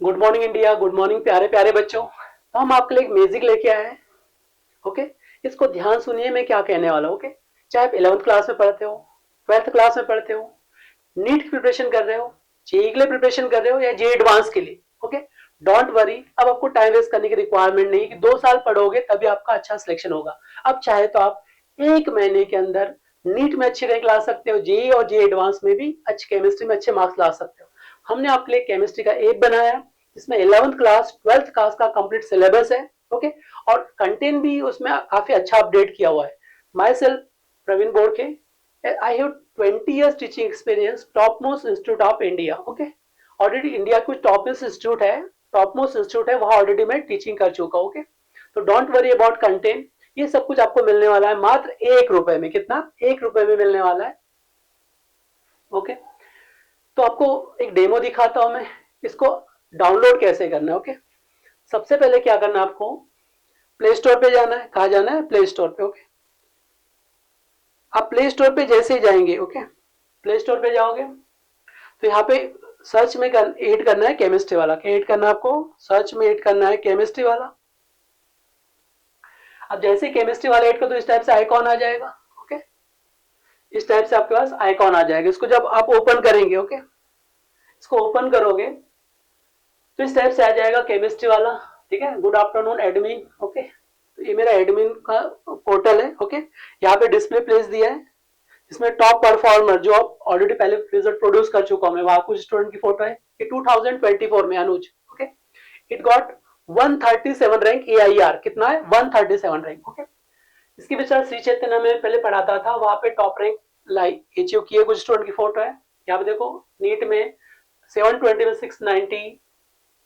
Good morning India, good morning प्यारे प्यारे बच्चों। तो हम आपके लिए एक म्यूजिक लेके आए हैं। ओके, इसको ध्यान सुनिए मैं क्या कहने वाला हूँ। ओके, चाहे आप 11th क्लास में पढ़ते हो, 12th क्लास में पढ़ते हो, नीट की प्रिपरेशन कर रहे हो, जेईई के लिए प्रिपरेशन कर रहे हो या जे एडवांस के लिए। ओके, डोंट वरी, अब आपको टाइम वेस्ट करने की रिक्वायरमेंट नहीं कि 2 साल पढ़ोगे तभी आपका अच्छा सिलेक्शन होगा। अब चाहे तो आप 1 महीने के अंदर नीट में अच्छे रैंक ला सकते हो, जेईई और जे एडवांस में भी अच्छे केमिस्ट्री में अच्छे मार्क्स ला सकते हो। हमने आपके लिए केमिस्ट्री का ऐप बनाया जिसमें 11th क्लास 12th क्लास का कंप्लीट सिलेबस है। ओके, और कंटेंट भी उसमें काफी अच्छा अपडेट किया हुआ है। Myself Praveen Borkhe, I have 20 years teaching experience, topmost institute of India. Okay, already India कुछ टॉप इंस्टीट्यूट है, टॉप मोस्ट इंस्टीट्यूट है, वहां ऑलरेडी मैं टीचिंग कर चुका हूँ। ओके, तो डोंट वरी अबाउट कंटेंट, ये सब कुछ आपको मिलने वाला है मात्र 1 रुपए में। कितना? 1 रुपए में मिलने वाला है। ओके, तो आपको एक डेमो दिखाता हूं मैं, इसको डाउनलोड कैसे करना है। ओके, सबसे पहले क्या करना है आपको, प्ले स्टोर पे जाना है। कहा जाना है? प्ले स्टोर पे। ओके, आप प्ले स्टोर पे जैसे ही जाएंगे, ओके, प्ले स्टोर पे जाओगे तो यहाँ पे सर्च में ऐड करना है केमिस्ट्री वाला। क्या ऐड करना है आपको? सर्च में ऐड करना है केमिस्ट्री वाला। अब जैसे केमिस्ट्री वाला ऐड कर तो इस टाइप से आइकॉन आ जाएगा। ओके, इस टाइप से आपके पास आइकॉन आ जाएगा। इसको जब आप ओपन करेंगे, ओके, इसको ओपन करोगे तो इस टाइप से आ जाएगा केमिस्ट्री वाला। ठीक है, गुड आफ्टरनून एडमिन। ओके, तो ये मेरा एडमिन का पोर्टल है। ओके, यहाँ पे डिस्प्ले प्लेस दिया है, इसमें टॉप परफॉर्मर जो आप ऑलरेडी पहले रिजल्ट प्रोड्यूस कर चुका हूं मैं, वहां कुछ स्टूडेंट की फोटो है। ये 2024 में Anuj. Okay, it got 137 rank AIR। कितना है? 137 रैंक। ओके, इसके विचार श्री चैतन्य में पहले पढ़ाता था, वहां पे टॉप रैंक लाई अचीव किए कुछ स्टूडेंट की फोटो है। यहाँ पे देखो, नीट में 720 में 690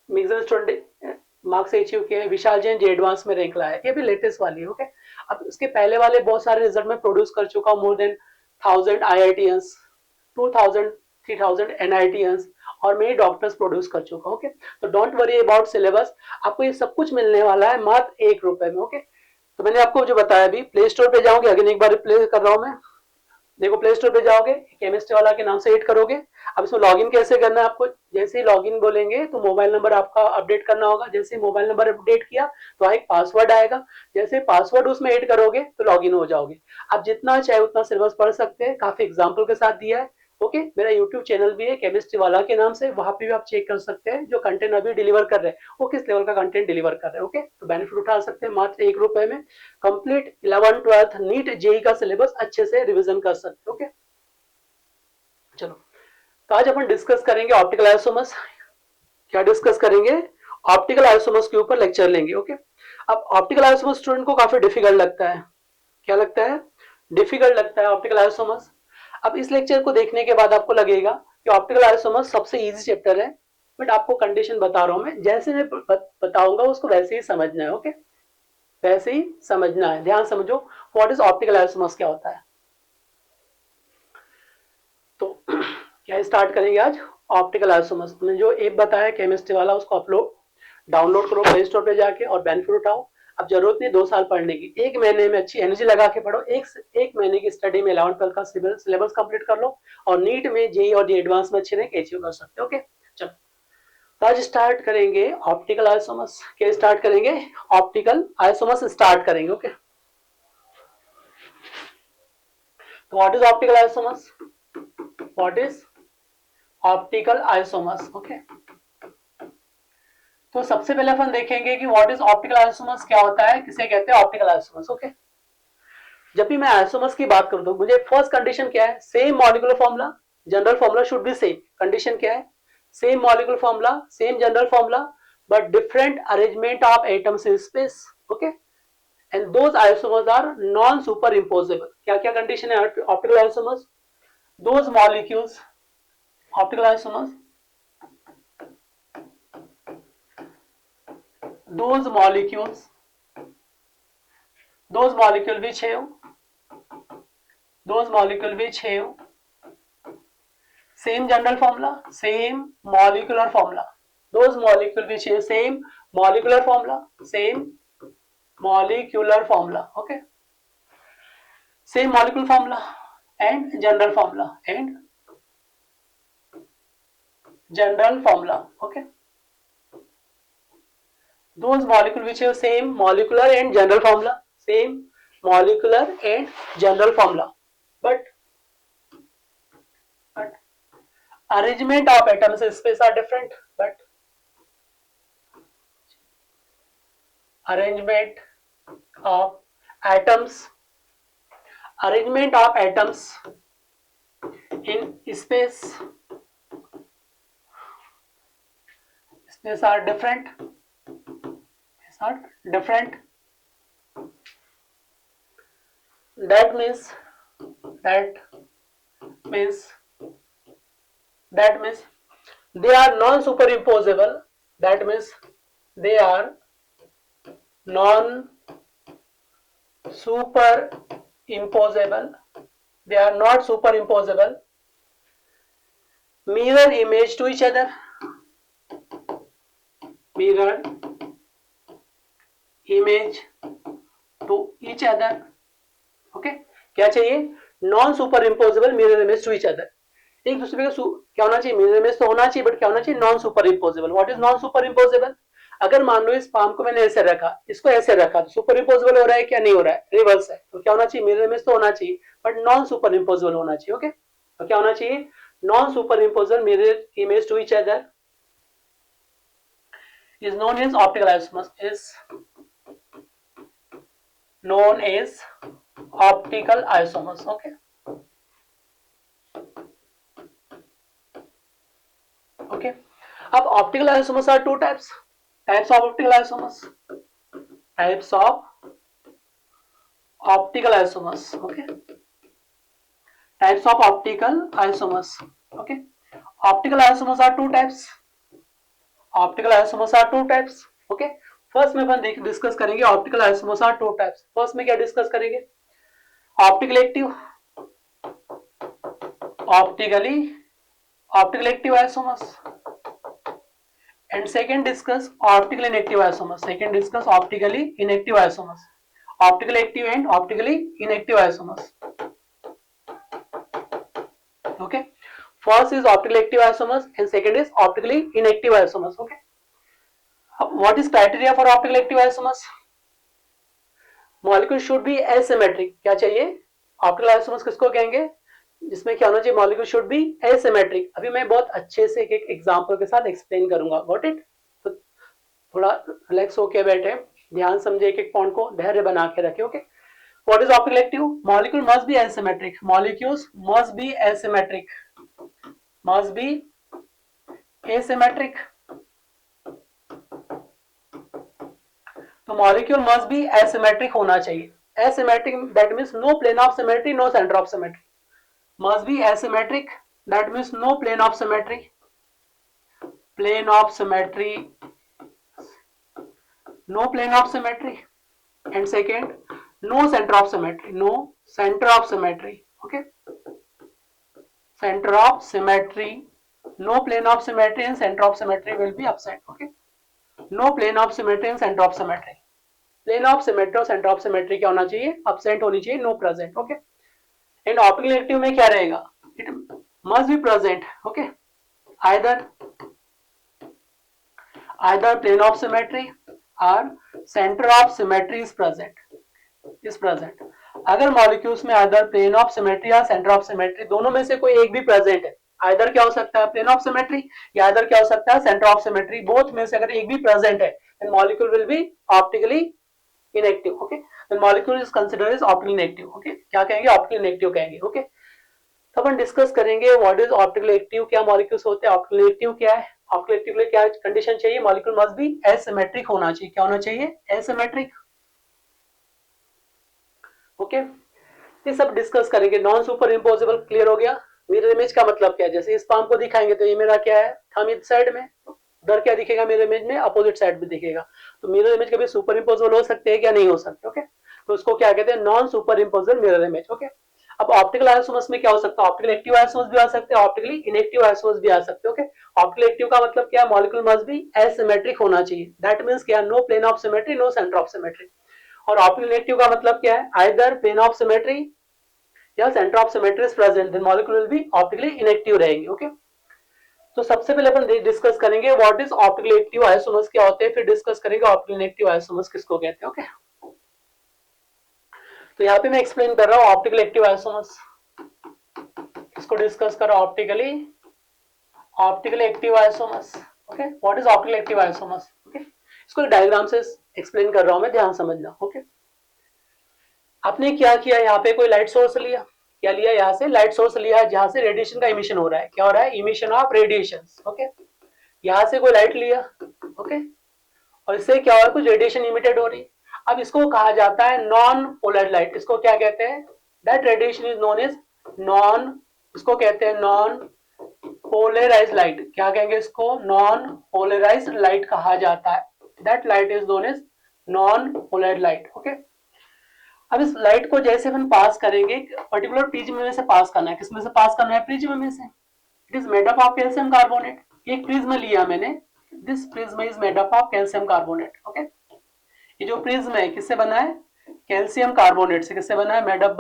मैक्सिमम स्टूडेंट मार्क्स अचीव किए। विशाल जैन जे एडवांस में रैंक लाया, ये भी लेटेस्ट वाली है। ओके, अब इसके पहले वाले बहुत सारे रिजल्ट में प्रोड्यूस कर चुका हूँ, मोर देन 1000 IITians, 2000 3000 NITians, और मैं डॉक्टर्स प्रोड्यूस कर चुका हूँ। ओके, तो डोंट वरी अबाउट सिलेबस, आपको ये सब कुछ मिलने वाला है मात्र 1 रुपए में। ओके, तो मैंने आपको जो बताया, अभी प्ले स्टोर पे जाऊंगे, अगेन एक बार रिप्ले कर रहा हूँ मैं। देखो, प्ले स्टोर पे जाओगे, केमिस्ट्री वाला के नाम से ऐड करोगे। अब इसमें लॉगिन कैसे करना है आपको, जैसे ही लॉगिन बोलेंगे तो मोबाइल नंबर आपका अपडेट करना होगा। जैसे ही मोबाइल नंबर अपडेट किया तो एक पासवर्ड आएगा, जैसे पासवर्ड उसमें ऐड करोगे तो लॉगिन हो जाओगे। आप जितना चाहे उतना सिलेबस पढ़ सकते हैं, काफी एग्जाम्पल के साथ दिया है। ओके, मेरा यूट्यूब चैनल भी है केमिस्ट्री वाला के नाम से, वहां पे भी आप चेक कर सकते हैं जो कंटेंट अभी डिलीवर कर रहे हैं वो किस लेवल का कंटेंट डिलीवर कर रहे हैं। ओके, तो बेनिफिट उठा सकते हैं मात्र 1 रुपए में। कंप्लीट 11 12 नीट जेई का सिलेबस अच्छे से रिविजन कर सकते हैं। ओके, चलो, तो आज अपन डिस्कस करेंगे ऑप्टिकल आइसोमर्स। क्या डिस्कस करेंगे? ऑप्टिकल आइसोमर्स के ऊपर लेक्चर लेंगे। ओके, अब ऑप्टिकल आइसोमर्स स्टूडेंट को काफी डिफिकल्ट लगता है। क्या लगता है? डिफिकल्ट लगता है ऑप्टिकल आइसोमर्स। अब इस लेक्चर को देखने के बाद आपको लगेगा कि ऑप्टिकल आइसोमर्स सबसे इजी चैप्टर है, बट आपको कंडीशन बता रहा हूं मैं, जैसे मैं बताऊंगा उसको वैसे ही समझना है। ओके, वैसे ही समझना है, ध्यान समझो। व्हाट इज ऑप्टिकल आइसोमर्स, क्या होता है। तो क्या स्टार्ट करेंगे आज? ऑप्टिकल आइसोमर्स में जो ऐप बताया केमिस्ट्री वाला, उसको अपलोड डाउनलोड करो प्ले स्टोर पे जाके और बेनिफिट उठाओ। अब जरूरत नहीं 2 साल पढ़ने की, 1 महीने में अच्छी एनर्जी लगा के पढ़ो। एक महीने की स्टडी में 11th 12th का सिलेबस कंप्लीट कर लो और नीट में जेई और जे एडवांस में अच्छे रैंक अचीव कर सकते हो। ओके, चलो, तो आज स्टार्ट करेंगे ऑप्टिकल आइसोमर्स। क्या स्टार्ट करेंगे? ऑप्टिकल आइसोमर्स स्टार्ट करेंगे। ओके, तो what is optical isomers? What is optical isomers? Okay, तो सबसे पहले अपन देखेंगे कि व्हाट इज ऑप्टिकल आइसोमर्स, क्या होता है, किसे कहते हैं ऑप्टिकल आइसोमर्स। ओके, जब भी मैं आइसोमर्स की बात करूं तो मुझे फर्स्ट कंडीशन क्या है? Same molecular formula, general formula should be same. Condition क्या है? Same molecular formula, same general formula, but different arrangement of atoms in space. Okay, and those isomers are non superimposable. क्या क्या condition है optical isomers? Those molecules, optical isomers, those molecules those molecule which have those molecule which have same general formula, same molecular formula, those molecule which have same molecular formula, same molecular formula. Okay, same molecular formula and general formula and general formula. Okay, those molecule which have same molecular and general formula, same molecular and general formula, but arrangement of atoms in space are different, but arrangement of atoms arrangement of atoms in space are different, that means that means that means they are non superimposable, that means they are non superimposable, they are not superimposable, mirror image to each other, mirror image to each other. Okay क्या चाहिए? Non superimposable mirror image to each other, एक दूसरे का क्या होना चाहिए? Mirror image तो होना चाहिए, बट क्या होना चाहिए? Non super imposable. What is non super imposable? अगर मान लो इस पाम को मैंने ऐसे रखा, इसको ऐसे रखा, तो सुपर इम्पोजेबल हो रहा है क्या? नहीं हो रहा है, रिवर्स है. तो क्या होना चाहिए? मिरर इमेज तो होना चाहिए, बट नॉन सुपर इम्पोजेबल होना चाहिए. ओके तो क्या होना चाहिए? Non superimposable mirror image to each other is known as optical isomers, is known as optical isomers. Okay, okay. अब optical isomers are two types of optical isomers, types of optical isomers. Okay, types of optical isomers. Okay, optical isomers are two types. Optical isomers are two types. Okay, first में अपन discuss करेंगे optical isomers are two types. First में क्या discuss करेंगे? Optical active, optical active isomers, and second discuss optical inactive isomers. Second discuss optically inactive isomers, optical active and optically inactive isomers. Okay, first is optical active isomers and second is optically inactive isomers. Okay, what is criteria for optical active isomers? Molecule should be asymmetric. क्या चाहिए? Optical isomers किसको कहेंगे? जिसमें क्या होना चाहिए? Molecule should be asymmetric. अभी मैं बहुत अच्छे से एक एग्जांपल के साथ एक्सप्लेन करूंगा. Got it? तो थोड़ा रिलैक्स होके बैठे, ध्यान समझे, एक एक पॉइंट को धैर्य बना के रखे. Okay, what is optical active? Molecule must be asymmetric. Molecules must be asymmetric, must be asymmetric. तो मॉलिक्यूल मस्ट बी एसिमेट्रिक होना चाहिए. Asymmetric that means no plane of symmetry, no centre of symmetry. Must be asymmetric that means no plane of symmetry, plane of symmetry, no plane of symmetry. And second, no centre of symmetry, no centre of symmetry. Okay, centre of symmetry, no plane of symmetry and centre of symmetry will be absent. Okay, no plane of symmetry and centre of symmetry. Plane of symmetry और centre of symmetry क्या होना चाहिए? Absent होनी चाहिए, no present. Okay, and optical active में क्या रहेगा? It must be present. Okay, either plane of symmetry और centre of symmetry is present. अगर मॉलिक्यूल्स में आइदर प्लेन ऑफ सिमेट्री या सेंटर ऑफ सिमेट्री दोनों में से कोई एक भी प्रेजेंट है, आइदर क्या हो सकता है? प्लेन ऑफ सिमेट्री, या आइदर क्या हो सकता है? Centre of symmetry. बोथ में से अगर एक भी प्रेजेंट है, then molecule will be optically inactive. Okay, then molecule is considered as optically inactive. Okay, क्या कहेंगे? optically inactive कहेंगे. Okay, तो अपन डिस्कस करेंगे व्हाट इज ऑप्टिकल एक्टिव, क्या मॉलिक्यूल्स होते हैं, ऑप्टिकल एक्टिव क्या है, ऑप्टिकल एक्टिव के लिए क्या कंडीशन चाहिए? मॉलिक्यूल मस्ट बी एसिमेट्रिक होना चाहिए. क्या होना चाहिए? एसिमेट्रिक. ओके, ये सब डिस्कस करेंगे. नॉन सुपर इम्पोजेबल क्लियर हो गया. मिरर इमेज का मतलब क्या है? जैसे इस पाम को दिखाएंगे तो ये मेरा क्या है? थंब इस साइड में, उधर क्या दिखेगा? मिरर इमेज में अपोजिट साइड भी दिखेगा. तो मिरर इमेज कभी सुपर इम्पोजेबल हो सकते हैं क्या? नहीं हो सकते. ओके, तो उसको क्या कहते हैं? Non superimposable mirror image. Okay, अब ऑप्टिकल आइसोमर्स में क्या हो सकता है? ऑप्टिकल एक्टिव आइसोमर्स भी आ सकते हैं, ऑप्टिकली इनएक्टिव आइसोमर्स भी आ सकते हैं. ओके, ऑप्टिकल एक्टिव का मतलब क्या है? मॉलिक्यूल मस्ट बी एसिमेट्रिक होना चाहिए. दैट मींस क्या? No plane of symmetry, no centre of symmetry. और ऑप्टिकल इनएक्टिव का मतलब क्या है? आइदर प्लेन ऑफ सिमेट्री या centre of symmetry is present, then molecule will be optically inactive रहेंगे. ओके, तो सबसे पहले अपन डिस्कस करेंगे what is optical active isomers क्या होते हैं, फिर डिस्कस करेंगे ऑप्टिकल एक्टिव आइसोमर्स किसको कहते हैं। ओके, तो यहाँ पे मैं एक्सप्लेन कर रहा हूँ ऑप्टिकल एक्टिव आइसोमर्स, इसको डिस्कस कर रहा हूँ optically optical active isomers. Okay, what is optical active isomers. Okay, इसको डायग्राम से एक्सप्लेन कर रहा हूँ मैं, ध्यान समझना। ओके, आपने क्या किया, यहाँ पे कोई लाइट सोर्स लिया, क्या लिया, यहाँ से लाइट सोर्स लिया है जहां से रेडिएशन का इमिशन हो रहा है, क्या हो रहा है, इमिशन ऑफ रेडिएशन। ओके, यहाँ से कोई लाइट लिया, ओके, और इससे क्या हो रहा है, कुछ रेडिएशन इमिटेड हो रही है। अब इसको कहा जाता है नॉन पोलर लाइट, इसको क्या कहते हैं, that radiation is known as non, इसको कहते हैं नॉन पोलराइज लाइट, क्या कहेंगे इसको, नॉन पोलराइज लाइट कहा जाता है, that light is known as non polar light. Okay, अब इस लाइट को जैसे अपन पास करेंगे, पर्टिकुलर प्रिज्म में से पास करना है, किसमें से पास करना है, प्रिज्म में से। It is made up of calcium carbonate, एक प्रिज्म लिया मैंने, this prism is made up of calcium carbonate. Okay, ये जो प्रिज्म है किससे बना है, कैल्शियम कार्बोनेट से, किससे बना है, made up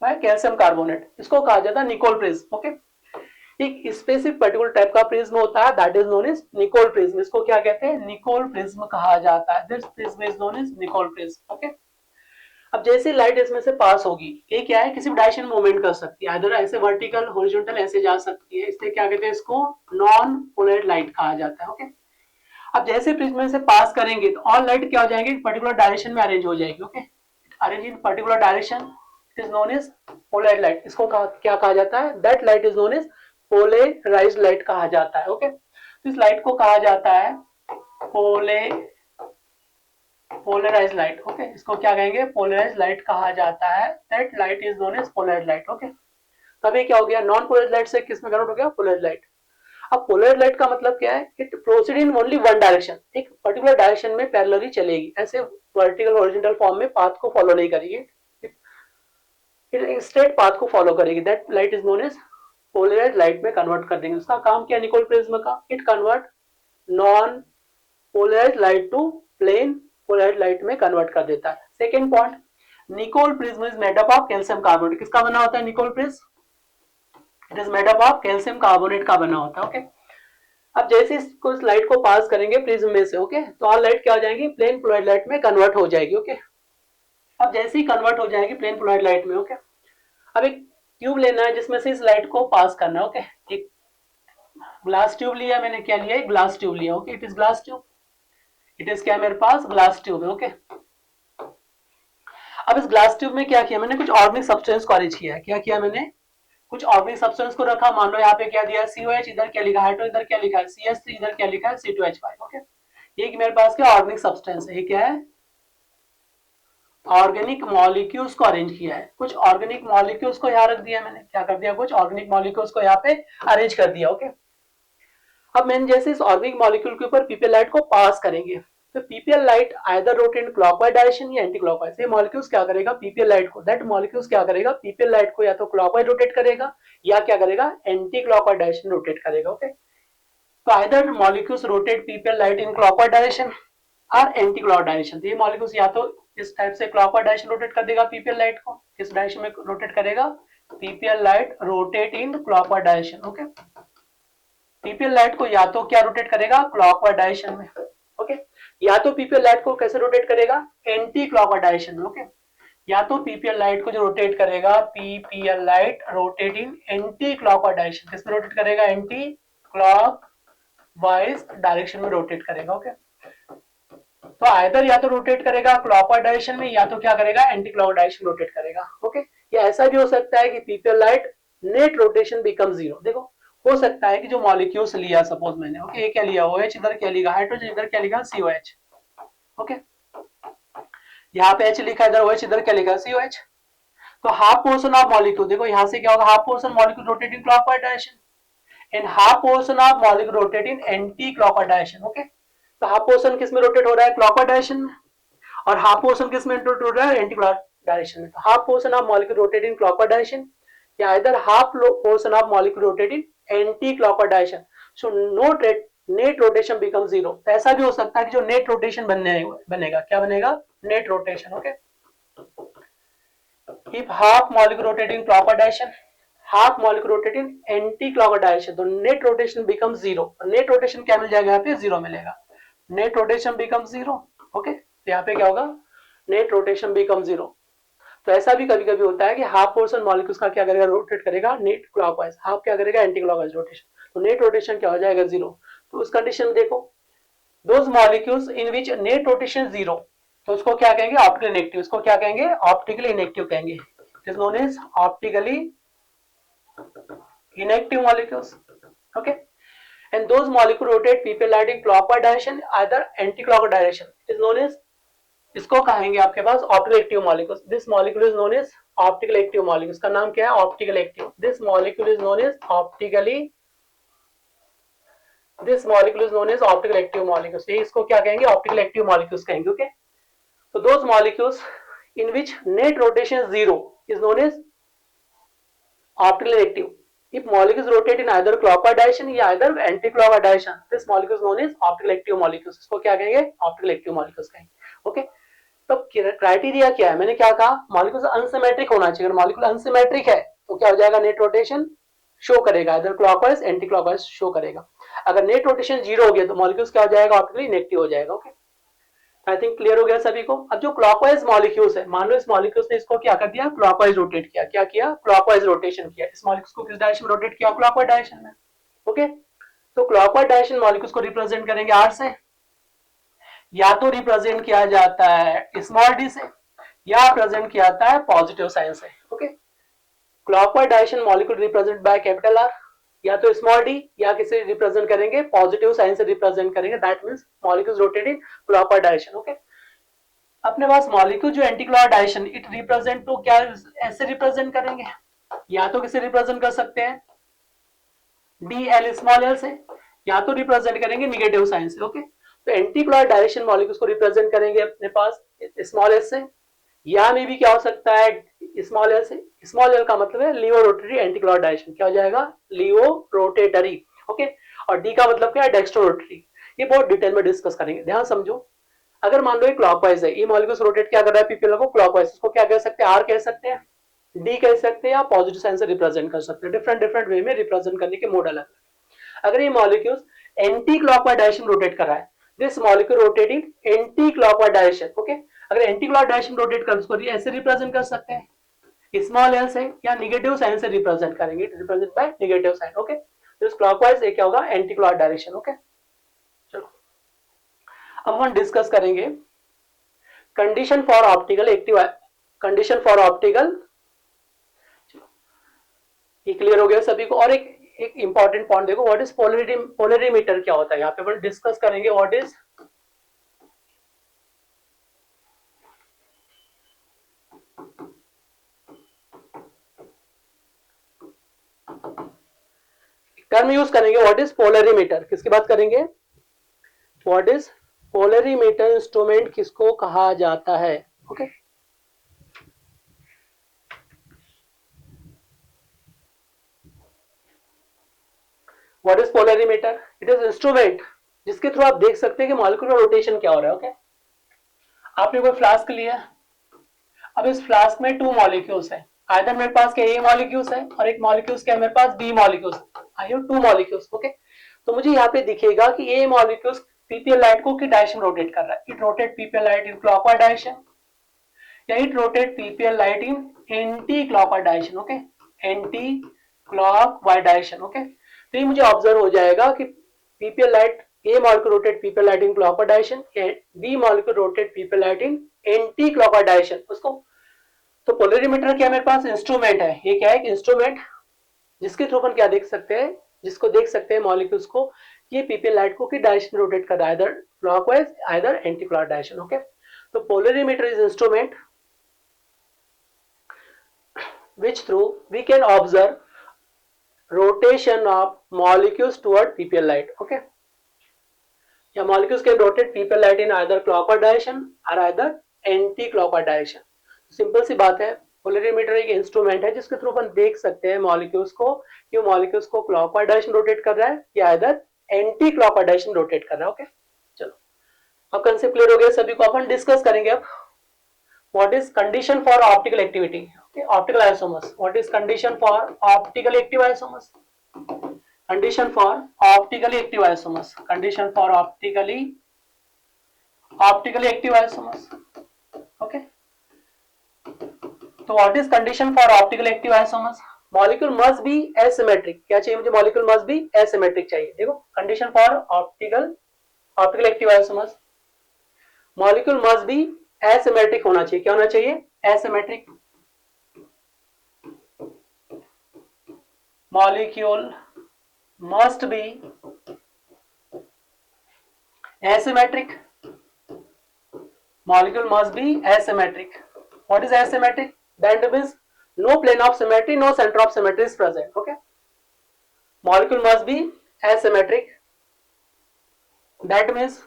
by calcium carbonate, इसको कहा जाता है निकोल प्रिज्म। ओके, एक स्पेसिफिक पर्टिकुलर टाइप का प्रिज्म होता है, that is known as Nicol prism, इसको क्या कहते हैं, निकोल प्रिज्म कहा जाता है, this prism is known as Nicol prism. Okay, अब जैसे लाइट इसमें से पास होगी, ये क्या है, किसी भी डायरेक्शन में मूवमेंट कर सकती है, इधर ऐसे वर्टिकल हॉरिजॉन्टल ऐसे जा सकती है, इसलिए क्या कहते हैं, इसको नॉन पोलर लाइट कहा जाता है। ओके, अब जैसे प्रिज्म में से पास करेंगे तो ऑल लाइट क्या हो जाएंगे, पर्टिकुलर डायरेक्शन में अरेंज हो जाएगी। Okay, arrange in particular direction is known as polar light, इसको क्या कहा जाता है, that light is known as polarised light कहा जाता है। ओके, तो इस लाइट को कहा जाता है पोलराइज लाइट। ओके, इसको क्या कहेंगे, पोलराइज लाइट कहा जाता है, that light is known as polarise light. Okay, तब ये क्या हो गया, नॉन पोलराइज लाइट से किस में कन्वर्ट हो गया, पोलराइज लाइट। अब पोलराइज लाइट का मतलब क्या है, it proceed in only one direction, एक पर्टिकुलर डायरेक्शन में पैरेलली चलेगी, ऐसे वर्टिकल हॉरिजॉन्टल फॉर्म में पाथ को फॉलो नहीं करेगी, इट स्ट्रेट पाथ को फॉलो करेगी, that light is known as polarise light में कन्वर्ट कर देंगे। उसका काम क्या, निकोल प्रिज्म का, it convert non polarise light to plane polarise light में कन्वर्ट कर देता है। Second point, Nicol prism is made up of calcium carbonate, किसका बना होता है Nicol prism, it is made up of calcium carbonate का बना होता है। ओके, अब जैसे इसको इस लाइट को पास करेंगे प्रिज्म में से, ओके, तो ऑल लाइट क्या हो जाएगी, प्लेन पोलराइज लाइट में कन्वर्ट हो जाएगी। ओके, अब जैसे ही कन्वर्ट हो जाएगी प्लेन पोलराइज लाइट में, ओके, अब एक ट्यूब लेना है जिसमें से इस लाइट को पास करना है। ओके, एक ग्लास ट्यूब लिया मैंने, क्या लिया, एक ग्लास ट्यूब लिया। Okay, it is glass tube, it is क्या, मेरे पास ग्लास ट्यूब है। ओके, अब इस ग्लास ट्यूब में क्या किया मैंने, कुछ ऑर्गेनिक सब्सटेंस को अरेंज किया है, क्या किया मैंने, कुछ ऑर्गेनिक सब्सटेंस को रखा, मान लो यहाँ पे क्या दिया, COH, इधर क्या लिखा है, तो इधर क्या लिखा है CH3, इधर क्या लिखा है C2H5। ओके, ये मेरे पास क्या ऑर्गेनिक सब्सटेंस है, ये क्या है, ऑर्गेनिक मॉलिक्यूल्स को अरेंज किया है, कुछ ऑर्गेनिक मॉलिक्यूल्स को यहाँ रख दिया मैंने, क्या कर दिया, कुछ ऑर्गेनिक मॉलिक्यूल्स को यहाँ पे अरेंज कर दिया। ओके, अब मैंने जैसे इस ऑर्गेनिक मॉलिक्यूल के ऊपर पीपीएल लाइट को पास करेंगे, तो PPL light either rotate clockwise direction या एंटी क्लॉकवाइज, ये मॉलिक्यूल्स क्या करेगा, पीपीएल लाइट को, दैट मॉलिक्यूल्स क्या करेगा, पीपीएल लाइट को या तो क्लॉकवाइज रोटेट करेगा या क्या करेगा, एंटी क्लॉकवाइज डायरेक्शन रोटेट करेगा। ओके, तो either molecules rotate PPL light in clockwise direction और एंटी क्लॉकवाइज डायरेक्शन, तो ये मॉलिक्यूल्स या तो इस टाइप से क्लॉकवाइज डायरेक्शन रोटेट कर देगा पीपीएल लाइट को, किस डायरेक्शन में रोटेट करेगा, PPL light rotate in clockwise direction. Okay, PPL light को या तो क्या रोटेट करेगा, क्लॉकवाइज डायरेक्शन में। ओके, या तो पीपीएल लाइट को कैसे रोटेट करेगा, एंटी क्लॉकवाइज डायरेक्शन में। ओके, या तो पीपीएल लाइट को जो रोटेट करेगा, PPL light rotate in anti clockwise direction, किस में रोटेट करेगा, एंटी क्लॉकवाइज डायरेक्शन में रोटेट करेगा। ओके, तो आइदर या तो रोटेट करेगा क्लॉकवाइज डायरेक्शन में या तो क्या करेगा, एंटी क्लॉकवाइज डायरेक्शन रोटेट करेगा। ओके, या ऐसा भी हो सकता है कि PPL light net rotation become zero, देखो हो सकता है कि जो मॉलिक्यूल्स लिया, सपोज मैंने, ओके, ये क्या लिया, OH, इधर क्या लिखा हाइड्रोजन, इधर क्या लिखा COH। ओके, यहाँ पे H लिखा, इधर OH, इधर क्या लिखा COH, तो हाफ पोर्शन ऑफ मॉलिक्यूल, देखो यहाँ से क्या होगा, half portion molecule rotate in clockwise direction and half portion of molecule rotate in anti clockwise direction. Okay, तो हाफ पोर्शन किस में रोटेट हो रहा है, क्लॉकवाइज डायरेक्शन में, और हाफ पोर्शन किस में रोटेट हो रहा है, एंटी क्लॉकवाइज डायरेक्शन में। तो half portion of molecule rotate in clockwise direction या इधर half portion of molecule rotate in anti clockwise direction, so net rotation become zero. तो ऐसा भी हो सकता है कि जो नेट रोटेशन बनेगा, क्या बनेगा, net rotation. Okay, if half molecule rotate in clockwise direction, half molecule rotate in anti clockwise direction, तो net rotation become zero. Net rotation क्या मिल जाएगा यहाँ पे, जीरो मिलेगा, net rotation become zero. Okay, तो यहाँ पे क्या होगा, नेट रोटेशन बिकम जीरो। तो ऐसा भी कभी कभी होता है कि हाफ पोर्शन मॉलिक्यूल्स का क्या करेगा, रोटेट करेगा नेट क्लॉकवाइज, हाफ क्या करेगा, एंटी क्लॉकवाइज रोटेशन, तो नेट रोटेशन क्या हो जाएगा, जीरो। तो उस कंडीशन में देखो, those molecules in which net rotation zero, तो उसको क्या कहेंगे, ऑप्टिकल इनेक्टिव, इसको क्या कहेंगे, ऑप्टिकली इनेक्टिव कहेंगे, it is known as optically inactive molecules. Okay, and those molecules rotate pp light in clockwise direction either anti-clockwise direction, it is known as, इसको कहेंगे आपके पास optical active molecules, this molecule is known as optical active molecules, का नाम क्या है, optical active, this molecule is known as optically, this molecule is known as optical active molecules, ये इसको क्या कहेंगे, ऑप्टिकल एक्टिव मॉलिक्यूल्स कहेंगे। Okay, so those molecules in which net rotation is zero is known as optically active. If molecules rotate in either clockwise direction या either anti-clockwise direction, this molecule is known as optical active molecules. इसको क्या कहेंगे, optical active molecules कहेंगे। Okay, तो criteria क्या है, मैंने क्या कहा, मॉलिक्यूल अनसिमेट्रिक होना चाहिए, अगर मॉलिक्यूल अनसिमेट्रिक है तो क्या हो जाएगा, नेट रोटेशन शो करेगा, इधर क्लॉकवाइज एंटी क्लॉकवाइज शो करेगा। अगर नेट रोटेशन जीरो हो गया तो मॉलिक्यूल्स क्या हो जाएगा, ऑप्टिकली इनेक्टिव हो जाएगा। ओके, आई थिंक क्लियर हो गया सभी को। अब जो क्लॉकवाइज मॉलिक्यूल्स है, मान लो इस मॉलिक्यूल्स ने इसको क्या कर दिया, क्लॉकवाइज रोटेट किया, क्या किया, क्लॉकवाइज रोटेशन किया, इस मॉलिक्यूल्स को किस डायरेक्शन में रोटेट किया, क्लॉकवाइज डायरेक्शन में। ओके, तो क्लॉकवाइज डायरेक्शन मॉलिक्यूल्स को रिप्रेजेंट करेंगे आर से, या तो रिप्रेजेंट किया जाता है स्मॉल डी से, या प्रेजेंट किया जाता है पॉजिटिव साइन से। Okay, clockwise direction molecule represent by capital R, या तो स्मॉल डी या किसी रिप्रेजेंट करेंगे पॉजिटिव साइन से रिप्रेजेंट करेंगे, that means molecules rotate in clockwise direction. Okay, अपने पास मॉलिक्यूल जो anti clockwise direction, it represent तो क्या ऐसे रिप्रेजेंट करेंगे, या तो किसे रिप्रेजेंट कर सकते हैं डी एल स्मॉल एल से, या तो रिप्रेजेंट करेंगे निगेटिव साइन से। ओके, तो एंटी क्लॉकवाइज डायरेक्शन मॉलिक्यूल्स को रिप्रेजेंट करेंगे अपने पास स्मॉल एल से, या में भी क्या हो सकता है स्मॉल एल से, स्मॉल एल का मतलब है laevo rotatory anti clockwise direction, क्या हो जाएगा, लीवो रोटेटरी। ओके, और डी का मतलब क्या है, डेक्स्ट्रो रोटेटरी, ये बहुत डिटेल में डिस्कस करेंगे, ध्यान समझो। अगर मान लो ये क्लॉकवाइज है, ये मॉलिक्यूल्स रोटेट क्या कर रहा है पीपीएल को क्लॉकवाइज, इसको क्या कह सकते हैं, आर कह सकते हैं, डी कह सकते हैं, या पॉजिटिव साइन से रिप्रेजेंट कर सकते हैं, डिफरेंट डिफरेंट वे में रिप्रेजेंट करने के मोड अलग। अगर ये molecules anti clockwise direction rotate कर रहा है, this molecule rotating anti clockwise direction. Okay, अगर एंटी क्लॉकवाइज डायरेक्शन रोटेट कर उसको ऐसे रिप्रेजेंट कर सकते हैं स्मॉल एल से, या निगेटिव साइन से रिप्रेजेंट करेंगे, represent by negative sign. Okay, this clockwise ये क्या होगा, एंटी क्लॉकवाइज डायरेक्शन। ओके, चलो अब हम डिस्कस करेंगे condition for optical active, condition for optical, ये क्लियर हो गया सभी को। और एक इंपॉर्टेंट पॉइंट देखो, व्हाट इज पोलरिमीटर क्या होता है, यहाँ पे अपन डिस्कस करेंगे व्हाट इज टर्म यूज करेंगे, व्हाट इज पोलरिमीटर, किसकी बात करेंगे, व्हाट इज पोलरिमीटर इंस्ट्रूमेंट किसको कहा जाता है। Okay, what is polarimeter, it is instrument जिसके थ्रू आप देख सकते हैं कि मॉलिक्यूलर रोटेशन क्या हो रहा है। ओके, आपने कोई फ्लास्क लिया, अब इस फ्लास्क में टू मॉलिक्यूल्स है, आइदर मेरे पास क्या ए मॉलिक्यूल्स है और एक मॉलिक्यूल्स क्या है मेरे पास B molecules, I have two molecules. Okay, तो मुझे यहाँ पे दिखेगा कि ए मॉलिक्यूल्स पीपीएल लाइट को किस डायरेक्शन रोटेट कर रहा है, it rotate PPL light in clockwise direction, या it rotate PPL light in anti clockwise direction. Okay, anti clockwise direction. Okay, तो ये मुझे ऑब्जर्व हो जाएगा कि PPL light, A molecule rotate PPL light in clockwise direction, B molecule rotate PPL light in anti clockwise direction. उसको तो polarimeter क्या मेरे पास इंस्ट्रूमेंट है, ये क्या है, एक इंस्ट्रूमेंट जिसके थ्रू अपन क्या देख सकते हैं, जिसको देख सकते हैं मॉलिक्यूल्स को, ये पीपीएल लाइट को किस डायरेक्शन रोटेट कर रहा है, either clockwise either anti clockwise direction. Okay, तो polarimeter is instrument which through we can observe rotation of molecules toward PPL light. Okay, yeah, molecules can rotate PPL light in either clockwise direction or either anti-clockwise direction. Simple सी बात है, polarimeter एक instrument है जिसके through अपन देख सकते हैं molecules को कि मॉलिक्यूल्स को क्लॉकवाइज डायरेक्शन रोटेट कर रहा है या इधर एंटी क्लॉकवाइज डायरेक्शन रोटेट कर रहा है। ओके, चलो अब कंसेप्ट क्लियर हो गया सभी को, अपन डिस्कस करेंगे अब what is condition for optical activity. Optical isomers. What is condition for optically active isomers? Condition for optically active isomers. Condition for optically active isomers. Okay. So what is condition for optically active isomers? Molecule must be asymmetric. क्या चाहिए मुझे? Molecule must be asymmetric चाहिए. देखो condition for optical active isomers. Molecule must be asymmetric होना चाहिए. क्या होना चाहिए? Asymmetric. Molecule must be asymmetric. Molecule must be asymmetric. What is asymmetric? That means no plane of symmetry, no center of symmetry is present. Okay. Molecule must be asymmetric. That means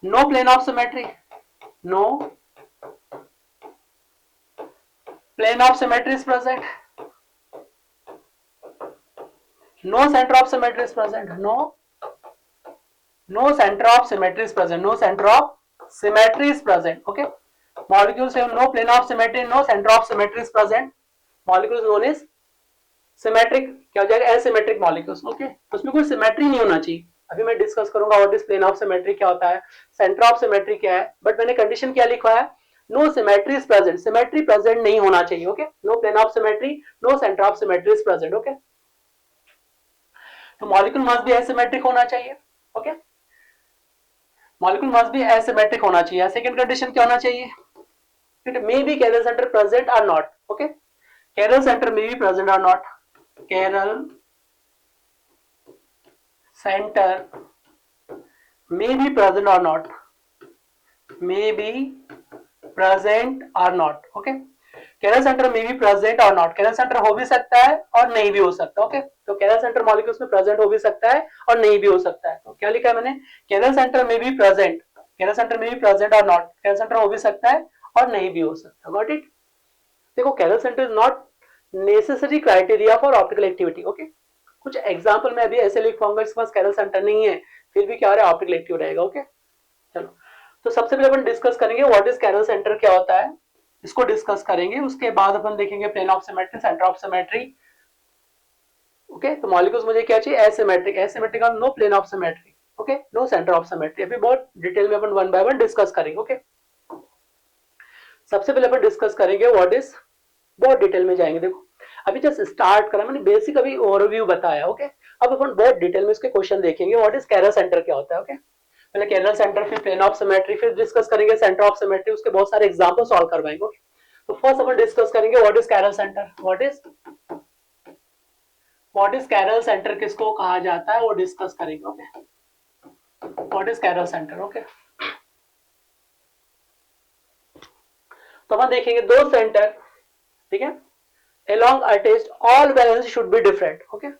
no plane of symmetry. No plane of symmetry is present. No center of symmetry is present. No center of symmetry is present. No center of symmetry is present. Okay. Molecules have no plane of symmetry, no center of symmetry is present. Molecules known as symmetric. क्या हो जाएगा? Asymmetric molecules. Okay. उसमें कोई symmetry नहीं होना चाहिए. अभी मैं डिस्कस करूंगा what is plane of symmetry क्या होता है, सेंटर ऑफ सिमेट्री क्या है, बट मैंने कंडीशन क्या लिखा है? No symmetry is present. Symmetry present नहीं होना चाहिए. Okay. No plane of symmetry, no centre of symmetry is present. Okay. तो मॉलिक्यूल मस्ट बी एसिमेट्रिक होना चाहिए. Okay. Molecule must be asymmetric होना चाहिए. सेकंड कंडीशन क्या होना चाहिए? It may be chiral centre present और not. Okay. Chiral centre may be present और not. Chiral center may be present or not. May be present or not. Okay. Chiral center may be present or not. Chiral center हो भी सकता है और नहीं भी हो सकता. Okay. तो chiral center मॉलिक्यूल्स में प्रेजेंट हो भी सकता है और नहीं भी हो सकता है. तो क्या लिखा है मैंने? Chiral center may be present. Chiral center may be present or not. Chiral center हो भी सकता है और नहीं भी हो सकता. Got it? देखो chiral center is not necessary criteria for optical activity. Okay. कुछ एग्जांपल में अभी ऐसे लिख पाऊंगा इसके पास कैरल सेंटर नहीं है फिर भी क्या हो रहा है? ऑप्टिकल एक्टिव रहेगा. ओके. चलो. तो सबसे पहले अपन डिस्कस करेंगे व्हाट इज कैरल सेंटर क्या होता है, इसको डिस्कस करेंगे. उसके बाद अपन देखेंगे plane of symmetry, centre of symmetry. Okay. तो मॉलिक्यूल्स मुझे क्या चाहिए? एसिमेट्रिक. एसिमेट्रिक और no plane of symmetry. Okay. No centre of symmetry. अभी बहुत डिटेल में अपन वन बाय वन डिस्कस करेंगे. ओके. सबसे पहले अपन डिस्कस करेंगे व्हाट इज, बहुत डिटेल में जाएंगे. देखो अभी जस्ट स्टार्ट करा मैंने, बेसिक अभी ओवरव्यू बताया. ओके. अब अपन बहुत डिटेल में इसके क्वेश्चन देखेंगे. व्हाट इज कैरल सेंटर क्या होता है. ओके. पहले कैरल सेंटर, फिर प्लेन ऑफ सिमेट्री, फिर डिस्कस करेंगे सेंटर ऑफ सिमेट्री. उसके बहुत सारे एग्जांपल सॉल्व करवाएंगे. ओके. तो फर्स्ट अपन डिस्कस करेंगे what is chiral centre. What is chiral centre किसको कहा जाता है वो डिस्कस करेंगे. Okay. What is chiral centre. Okay. तो अपन देखेंगे दो सेंटर. ठीक है. along attached all valence should be different. okay.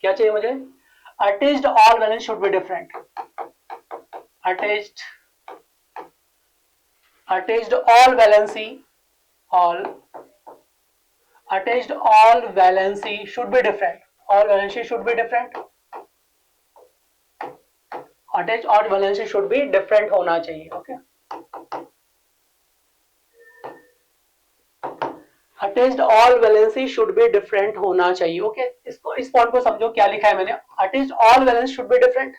क्या चाहिए मुझे? attached all valence should be different. attached all valency should be different. all valency should be different. attached all valency should be different होना चाहिए. okay. Attached all valency should be different होना चाहिए. Okay. इसको इस point को समझो क्या लिखा है मैंने. Attached all valence should be different.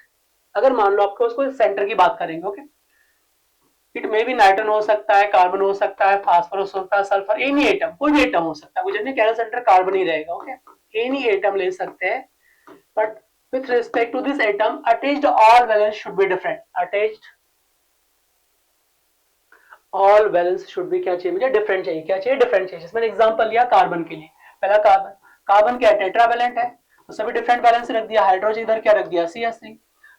अगर मान लो आपको उसको सेंटर की बात करेंगे. Okay. It may B nitrogen हो सकता है, कार्बन हो सकता है, फास्फोरस हो सकता है, सल्फर, एनी एटम, कोई भी एटम हो सकता है. मुझे नहीं कैरल सेंटर कार्बन ही रहेगा. ओके. एनी एटम ले सकते हैं but with respect to this atom attached all valence should be different. Attached all valence should be क्या चाहिए मुझे? डिफरेंट चाहिए. क्या चाहिए? डिफरेंट चाहिए. मैंने एग्जांपल लिया कार्बन के लिए. पहला कार्बन क्या है? टेट्रावैलेंट है तो सभी डिफरेंट वैलेंस रख दिया. हाइड्रोजन इधर क्या रख दिया? CH3.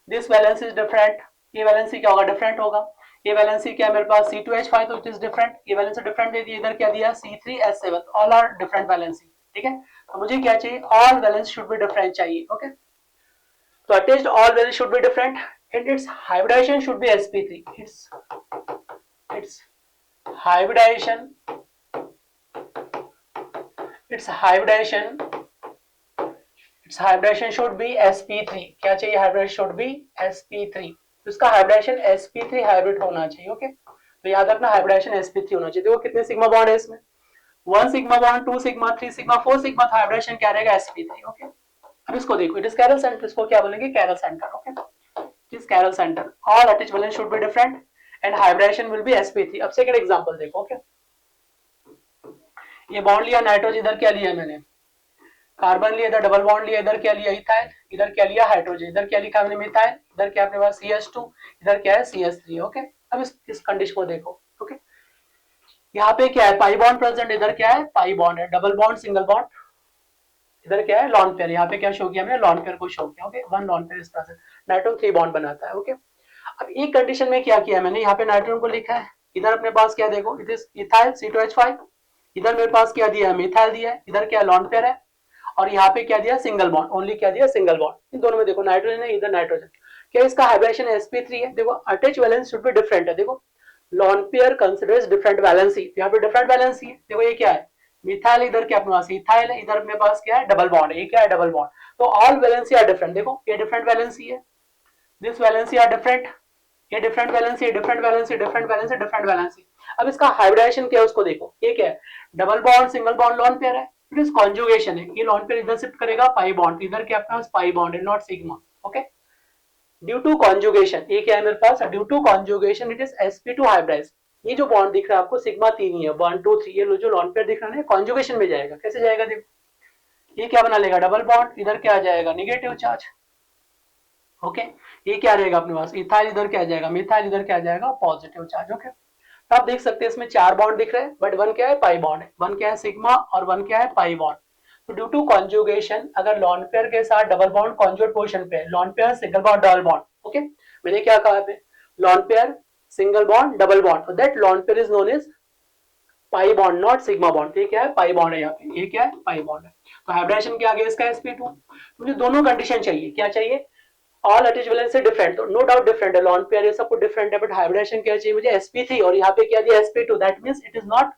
This valence is different. ये वैलेंसी क्या होगा? डिफरेंट होगा. ये वैलेंसी क्या है मेरे पास? C2H5 तो इट इज डिफरेंट. ये वैलेंसी डिफरेंट दे दी. इधर क्या दिया? C3H7. All are different valency. ठीक है. तो मुझे क्या चाहिए? All valence should be different चाहिए. ओके. तो attached all valence should be different and its hybridisation should be sp3. its hybridization should be sp3. क्या चाहिए? hybridization should be sp3. तो इसका हाइब्रिडेशन sp3 हाइब्रिड होना चाहिए। ओके, तो याद रखना हाइब्रिडेशन sp3 होना चाहिए। देखो कितने सिग्मा बॉन्ड है इसमें, 1 sigma bond, 2 sigma, 3 sigma, 4 sigma, तो हाइब्रिडेशन क्या रहेगा sp3। ओके, अब इसको देखो, इट इज कैरल सेंटर, इसको क्या बोलेंगे, chiral centre. Okay, it is chiral centre, all attached valence should be different and hybridisation will be sp3। अब सेकंड एग्जांपल देखो। ओके, ये बॉन्ड लिया नाइट्रोजन, इधर क्या लिया मैंने, कार्बन लिया, इधर डबल बॉन्ड लिया, इधर क्या लिया, इथाइल, इधर क्या लिया, हाइड्रोजन, इधर क्या लिखा हमने, मिथाइल, इधर क्या अपने पास CH2, इधर क्या है CH3। ओके, अब इस कंडीशन को देखो। ओके, यहाँ पे क्या है, पाई बॉन्ड प्रेजेंट, इधर क्या है, पाई बॉन्ड है, डबल बॉन्ड, सिंगल बॉन्ड, इधर क्या है, लॉन पेयर, यहाँ पे क्या शो किया हमने, लॉन पेयर को शो किया। ओके, वन लॉन पेयर इस तरह से नाइट्रोजन 3 बॉन्ड बनाता है। ओके, अब एक कंडीशन में क्या किया मैंने, यहाँ पे नाइट्रोजन को लिखा है, इधर अपने पास क्या देखो, इट इज इथाइल C2H5, इधर मेरे पास क्या दिया है, मिथाइल दिया है, इधर क्या लॉन पेयर है, और यहाँ पे क्या दिया, सिंगल बॉन्ड, ओनली क्या दिया, सिंगल बॉन्ड। इन दोनों में देखो नाइट्रोजन है, इधर नाइट्रोजन, क्या इसका हाइब्रिडेशन sp3 है। देखो attach valence should be different है। देखो lone pair considers different valency, यहाँ पे डिफरेंट वैलेंसी है। देखो ये क्या है, मिथाइल, इधर क्या अपने पास इथाइल है, इधर अपने पास क्या है, डबल बॉन्ड है, ये क्या है, डबल बॉन्ड। तो ऑल वैलेंसी आर डिफरेंट। देखो ये डिफरेंट वैलेंसी है, दिस वैलेंसी आर डिफरेंट, ये different valency, different valency, different valency, different valency. अब इसका हाइब्रिडेशन क्या है उसको देखो, ये क्या है, double bond, single bond, lone pair है, इट इज कॉन्जुगेशन है, ये लॉन पेयर इधर शिफ्ट करेगा, पाई बॉन्ड, इधर क्या अपना पाई बॉन्ड है, not sigma. Okay, due to conjugation, ये क्या है मेरे पास, due to conjugation it is sp2 hybridise. ये जो बॉन्ड दिख रहा है आपको सिग्मा 3 ही है, 1 2 3, ये जो लॉन पेयर दिख रहा है कॉन्जुगेशन में जाएगा। कैसे जाएगा देखो, ये क्या बना लेगा, डबल बॉन्ड, इधर क्या आ जाएगा, नेगेटिव चार्ज। ओके, ये क्या रहेगा अपने पास, इथाइल, इधर क्या आ जाएगा, मिथाइल, इधर क्या आ जाएगा, पॉजिटिव चार्ज। ओके, तो आप देख सकते हैं इसमें 4 बॉन्ड दिख रहे हैं, बट वन क्या है, पाई बॉन्ड है, वन क्या है, सिग्मा, और वन क्या है, पाई बॉन्ड। तो ड्यू टू कॉन्जुगेशन, अगर लॉन पेयर के साथ डबल बॉन्ड कॉन्जुगेट पोजीशन पे, lone pair, single bond, double bond. Okay, मैंने क्या कहा पे, lone pair, single bond, double bond, that lone pair is known as pi bond, not sigma bond. ये क्या है, पाई बॉन्ड है, यहाँ पे ये क्या है, पाई बॉन्ड है। तो हाइब्रिडेशन क्या आ गया इसका, sp2। मुझे दोनों कंडीशन चाहिए, क्या चाहिए, ऑल अटैच्ड वैलेंस से डिफरेंट, तो नो डाउट डिफरेंट है, लॉन पेयर ये सब कुछ डिफरेंट है, बट हाइब्रिडेशन क्या चाहिए मुझे, sp3, और यहाँ पे क्या दिया, sp2, that means it is not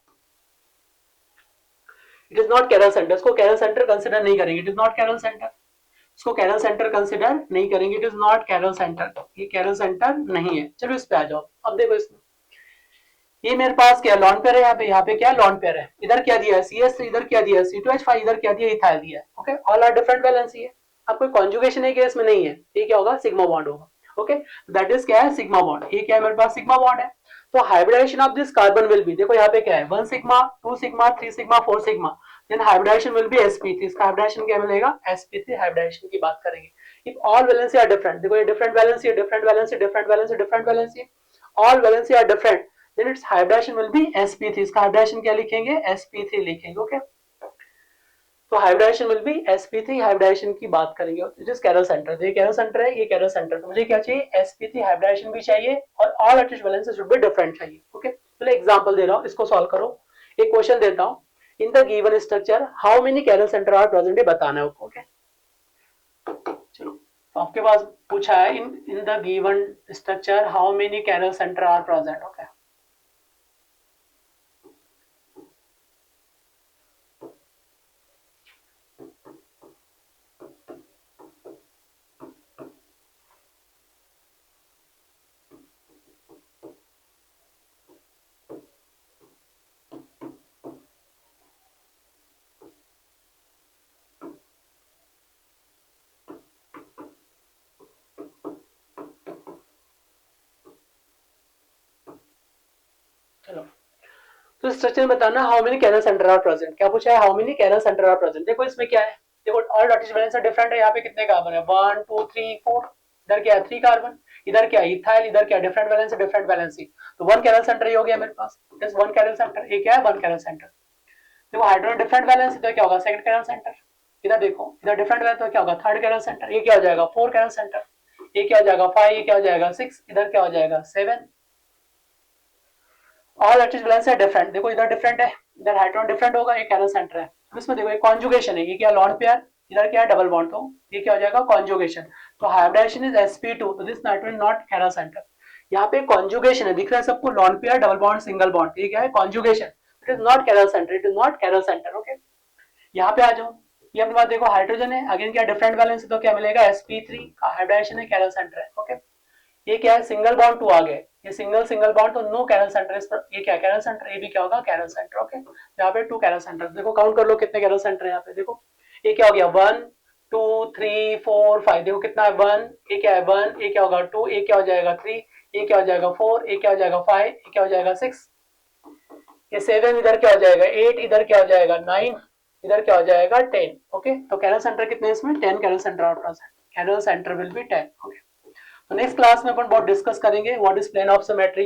chiral centre. इसको कैरल सेंटर कंसीडर नहीं करेंगे, it is not chiral centre, इसको कैरल सेंटर कंसीडर नहीं करेंगे, it is not chiral centre, ये कैरल सेंटर नहीं है। चलो इस पे आ जाओ। अब देखो इसमें ये मेरे पास क्या लॉन पेयर है, यहाँ पे क्या लॉन पेयर है, इधर क्या दिया है CS3, इधर क्या दिया है C2H5, इधर क्या दिया, इथाइल दिया है। Okay, all are different valency है, अब कोई कॉन्जुगेशन है केस में नहीं है, ये क्या होगा, सिग्मा बॉन्ड होगा। ओके, दैट इज क्या है, सिग्मा बॉन्ड, ये क्या है मेरे पास, सिग्मा बॉन्ड है। तो hybridization of this carbon will be, देखो यहाँ पे क्या है, 1 sigma, 2 sigma, 3 sigma, 4 sigma, then hybridization will be sp3। इसका हाइब्रिडेशन क्या मिलेगा, sp3 हाइब्रिडेशन की बात करेंगे। If all valency are different, देखो ये different valency, different valency, different valency, different valency, all valency are different, then its hybridization will be sp3। इसका hybridisation क्या लिखेंगे, sp3 लिखेंगे। ओके, तो hybridisation will be sp3, hybridisation की बात करेंगे। इट इज कैरल सेंटर, ये कैरल सेंटर है, ये कैरल सेंटर, तो मुझे क्या चाहिए, sp3 हाइब्रिडेशन भी चाहिए और all attached valences should be different चाहिए। ओके, चलो एग्जांपल दे रहा हूं, इसको सॉल्व करो। एक क्वेश्चन देता हूं, in the given structure how many chiral centre are present, बताना है। ओके, चलो, तो आपके पास पूछा है in the given structure how many chiral centre are present. Okay, चलो, तो स्ट्रक्चर में बताना how many chiral centre are present. क्या पूछा है, how many chiral centre are present. देखो इसमें क्या है, देखो ऑल अटैच्ड वैलेंस डिफरेंट है, यहाँ पे कितने कार्बन है, 1 2 3 4, इधर क्या है 3 कार्बन, इधर क्या इथाइल, इधर क्या डिफरेंट वैलेंस, डिफरेंट वैलेंसी, तो वन कैरल सेंटर ये हो गया मेरे पास, दिस वन कैरल सेंटर, ये क्या है, वन कैरल सेंटर। देखो हाइड्रोजन डिफरेंट वैलेंस, तो क्या होगा, सेकंड कैरल सेंटर। इधर देखो, इधर डिफरेंट वैलेंस, तो क्या होगा, थर्ड कैरल सेंटर, ये क्या हो जाएगा, फोर कैरल सेंटर, ये क्या हो जाएगा 5, ये क्या हो जाएगा 6, इधर क्या हो जाएगा 7। ऑल अटैच्ड वैलेंस है डिफरेंट, देखो इधर डिफरेंट है, इधर हाइड्रोजन डिफरेंट होगा, ये कैरल सेंटर है। इसमें देखो ये कॉन्जुगेशन है, ये क्या लॉन पेयर, इधर क्या है डबल बॉन्ड, तो ये क्या हो जाएगा कॉन्जुगेशन। तो हाइब्रिडेशन इज sp2, तो this nitrogen not chiral centre. यहाँ पे कॉन्जुगेशन है, दिख रहा है सबको, lone pair, double bond, single bond, ये क्या है conjugation, it is not chiral centre, it is not chiral centre. Okay, यहाँ पे आ जाओ, ये अपने पास देखो हाइड्रोजन है, अगेन क्या डिफरेंट वैलेंस है, तो क्या मिलेगा sp3 का हाइब्रिडेशन है, कैरल सेंटर है। ओके, ये क्या है, सिंगल बॉन्ड 2 आ गए, ये सिंगल सिंगल बॉन्ड, तो नो कैरल सेंटर इस पर, ये क्या कैरल सेंटर, ये भी क्या होगा कैरल सेंटर। ओके, यहाँ पे 2 कैरल सेंटर, देखो काउंट कर लो कितने कैरल सेंटर है यहाँ पे, देखो ये क्या हो गया 1 2 3 4 5, देखो कितना है 1, ये क्या है 1, ये क्या होगा 2, ये क्या हो जाएगा 3, ये क्या हो जाएगा 4, ये क्या हो जाएगा 5, ये क्या हो जाएगा 6, ये 7, इधर क्या हो जाएगा 8, इधर क्या हो जाएगा 9, इधर क्या हो जाएगा 10। ओके, तो कैरल सेंटर कितने इसमें 10 chiral centre are present, chiral centre will be 10। Okay, तो नेक्स्ट क्लास में अपन बहुत डिस्कस करेंगे what is plane of symmetry,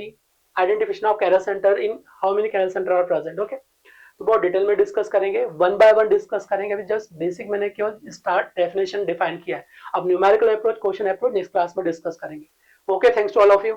identification of chiral centre, in how many chiral centre are present. Okay, तो बहुत detail में डिस्कस करेंगे, one by one discuss करेंगे, अभी जस्ट बेसिक मैंने केवल स्टार्ट डेफिनेशन डिफाइन किया है, अब numerical approach, question approach next class में डिस्कस करेंगे। Okay, thanks to all of you.